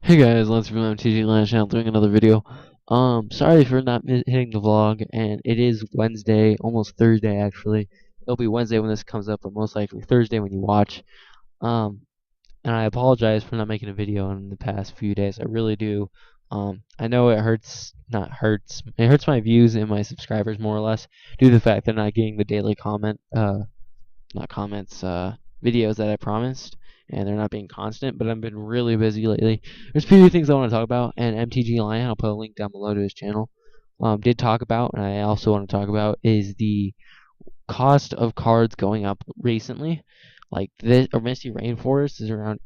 Hey guys, Lance from MTG Land Channel doing another video. Sorry for not hitting the vlog, and it is Wednesday, almost Thursday actually. It'll be Wednesday when this comes up, but most likely Thursday when you watch. Um, and I apologize for not making a video in the past few days. I really do. I know it hurts, not hurts. It hurts my views and my subscribers more or less due to the fact that I'm not getting the daily not comments, videos that I promised, and they're not being constant. But I've been really busy lately. There's a few things I want to talk about, and MTG Lion, I'll put a link down below to his channel. Did talk about, and I also want to talk about is the cost of cards going up recently. Like this, or Misty Rainforest is around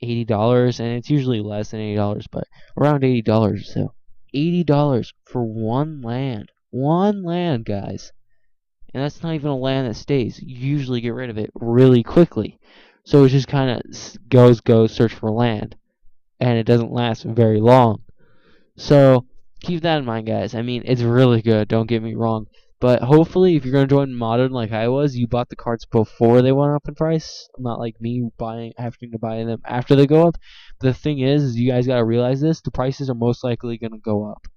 $80, and it's usually less than $80, but around $80. So $80 for one land, guys. And that's not even a land that stays. You usually get rid of it really quickly. So it just kind of goes, search for land. And it doesn't last very long. So keep that in mind, guys. I mean, it's really good, don't get me wrong. But hopefully, if you're going to join Modern like I was, you bought the cards before they went up in price. Not like me having to buy them after they go up. The thing is you guys got to realize this. The prices are most likely going to go up.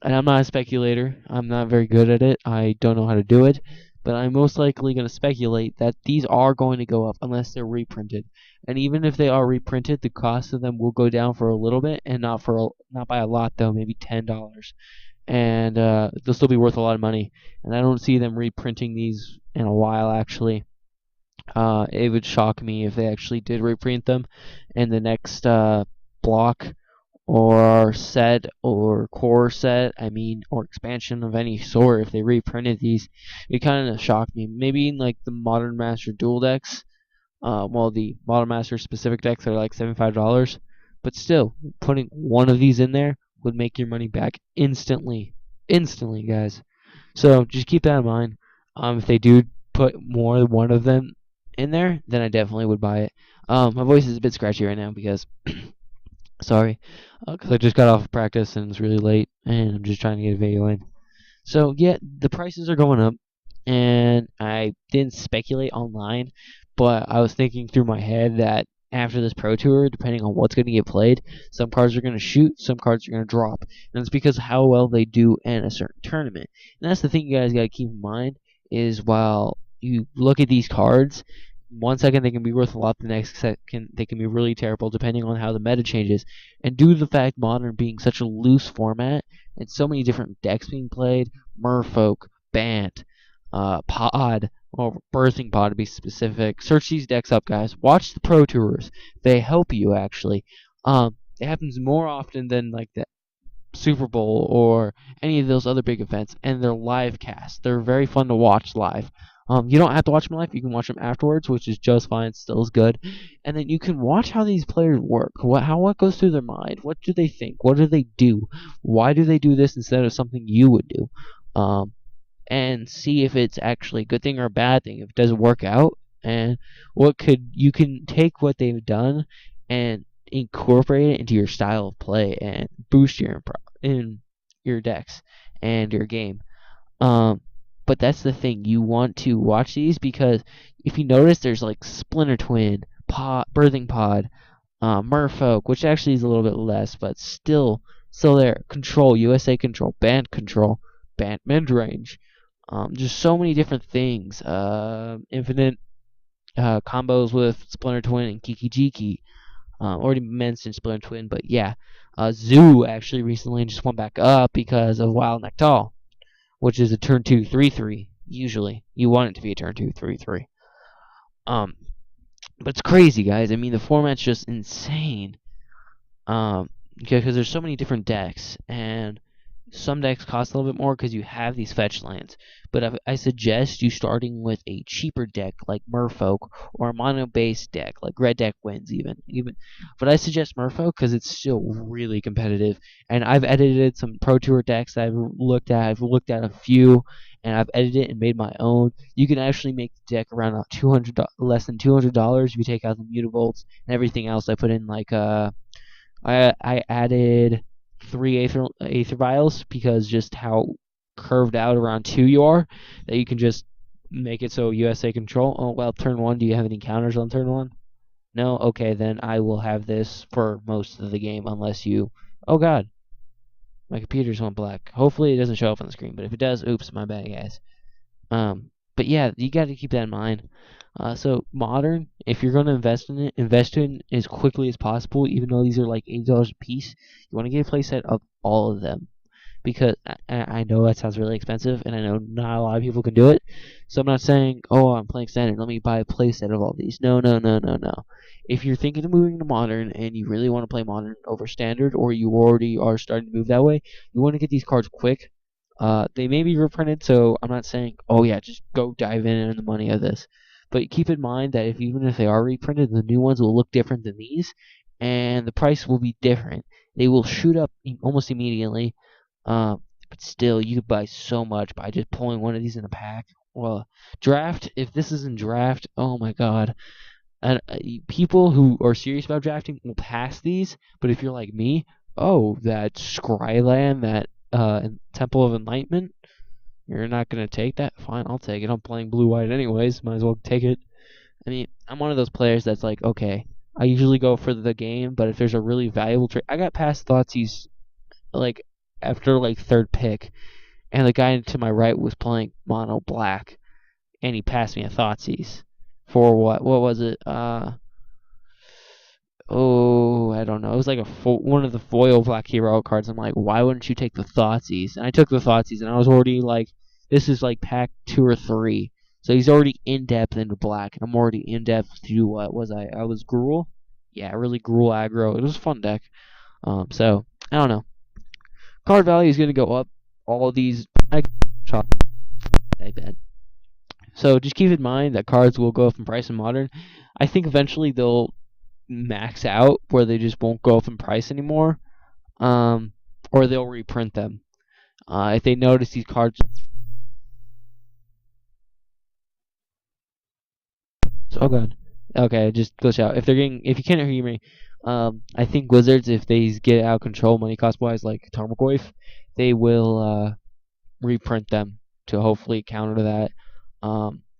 And I'm not a speculator. I'm not very good at it. I don't know how to do it. But I'm most likely going to speculate that these are going to go up unless they're reprinted. And even if they are reprinted, the cost of them will go down for a little bit, and not by a lot though, maybe $10. And they'll still be worth a lot of money. And I don't see them reprinting these in a while. Actually, it would shock me if they actually did reprint them in the next block or set or core set, or expansion of any sort. If they reprinted these, it kind of shocked me. Maybe in like the Modern Master dual decks, the Modern Master specific decks are like $75, but still, putting one of these in there would make your money back instantly, guys. So just keep that in mind. If they do put more than one of them in there, then I definitely would buy it. My voice is a bit scratchy right now because sorry, because I just got off of practice and it's really late, and I'm just trying to get a video in. So yeah, the prices are going up, and I didn't speculate online, but I was thinking through my head that after this Pro Tour, depending on what's going to get played, some cards are going to shoot, some cards are going to drop, and it's because of how well they do in a certain tournament. And that's the thing you guys got to keep in mind is while you look at these cards, 1 second they can be worth a lot, the next second they can be really terrible, depending on how the meta changes. And due to the fact Modern being such a loose format and so many different decks being played, Merfolk, Bant, Pod, or Birthing Pod to be specific. Search these decks up, guys. Watch the Pro Tours. They help you actually. It happens more often than like the Super Bowl or any of those other big events, and they're live cast. They're very fun to watch live. You don't have to watch them live. You can watch them afterwards, which is just fine. Still is good. And then you can watch how these players work. What goes through their mind? What do they think? What do they do? Why do they do this instead of something you would do? And see if it's actually a good thing or a bad thing. If it doesn't work out, and you can take what they've done and incorporate it into your style of play and boost in your decks and your game. But that's the thing. You want to watch these because if you notice, there's like Splinter Twin, Birthing Pod, Merfolk, which actually is a little bit less, but still there. Control, USA Control, Band Midrange. Just so many different things. Infinite combos with Splinter Twin and Kiki Jiki. Already mentioned Splinter Twin, but yeah. Zoo actually recently just went back up because of Wild Nectal, which is a turn 2 3/3. Usually, you want it to be a turn 2 3/3. Um, but it's crazy, guys. I mean, the format's just insane. Because there's so many different decks, and some decks cost a little bit more because you have these fetch lands. But I suggest you starting with a cheaper deck like Merfolk or a mono-based deck like Red Deck Wins even. But I suggest Merfolk because it's still really competitive. And I've edited some Pro Tour decks that I've looked at. I've looked at a few, and I've edited and made my own. You can actually make the deck around less than $200 if you take out the Mutavolts and everything else. I put in like I added 3 Aether Vials because just how curved out around 2 you are, that you can just make it so USA Control. Oh, well, turn 1, do you have any counters on turn 1? No? Okay, then I will have this for most of the game unless you... Oh god, my computer's went black. Hopefully it doesn't show up on the screen, but if it does, oops, my bad, guys. But yeah, you got to keep that in mind. So modern, if you're going to invest in it, invest in as quickly as possible. Even though these are like $80 a piece, you want to get a playset of all of them because I know that sounds really expensive, and I know not a lot of people can do it. So I'm not saying, oh, I'm playing standard, let me buy a playset of all these. No, no, no, no, no. If you're thinking of moving to modern and you really want to play modern over standard, or you already are starting to move that way, you want to get these cards quick. They may be reprinted, so I'm not saying, oh yeah, just go dive in the money of this. But keep in mind that even if they are reprinted, the new ones will look different than these, and the price will be different. They will shoot up almost immediately, but still, you could buy so much by just pulling one of these in a pack. Well, draft, if this is in draft, oh my god. And people who are serious about drafting will pass these, but if you're like me, oh, that Scryland, that Temple of Enlightenment, you're not going to take that? Fine, I'll take it. I'm playing blue-white anyways, might as well take it. I mean, I'm one of those players that's like, okay, I usually go for the game, but if there's a really valuable trade, I got past Thoughtseize like after like third pick, and the guy to my right was playing mono black, and he passed me a Thoughtseize for what? What was it? Oh, I don't know. It was like one of the foil black hero cards. I'm like, why wouldn't you take the Thoughtseize? And I took the Thoughtseize, and I was already like, this is like pack 2 or 3. So he's already in depth into black, and I'm already in depth to what was I? I was Gruul. Yeah, really Gruul aggro. It was a fun deck. So I don't know. Card value is going to go up. All of these, I bet. So just keep in mind that cards will go up in price in modern. I think eventually they'll max out where they just won't go up in price anymore, or they'll reprint them. If they notice these cards, oh god, okay, just glitch out. If you can't hear me, I think Wizards, if they get out of control money cost wise, like Tarmogoyf, they will reprint them to hopefully counter that.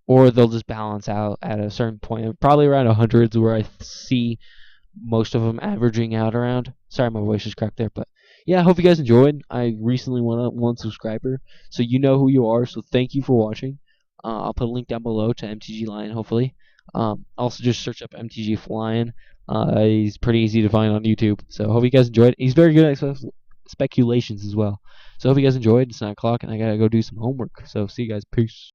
Or they'll just balance out at a certain point, probably around 100s, where I see most of them averaging out around. Sorry, my voice is cracked there, but yeah, I hope you guys enjoyed. I recently went up 1 subscriber, so you know who you are. So thank you for watching. I'll put a link down below to MTG Lion, hopefully. Also, just search up MTG Lion. He's pretty easy to find on YouTube. So hope you guys enjoyed. He's very good at speculations as well. So hope you guys enjoyed. It's 9 o'clock, and I gotta go do some homework. So see you guys. Peace.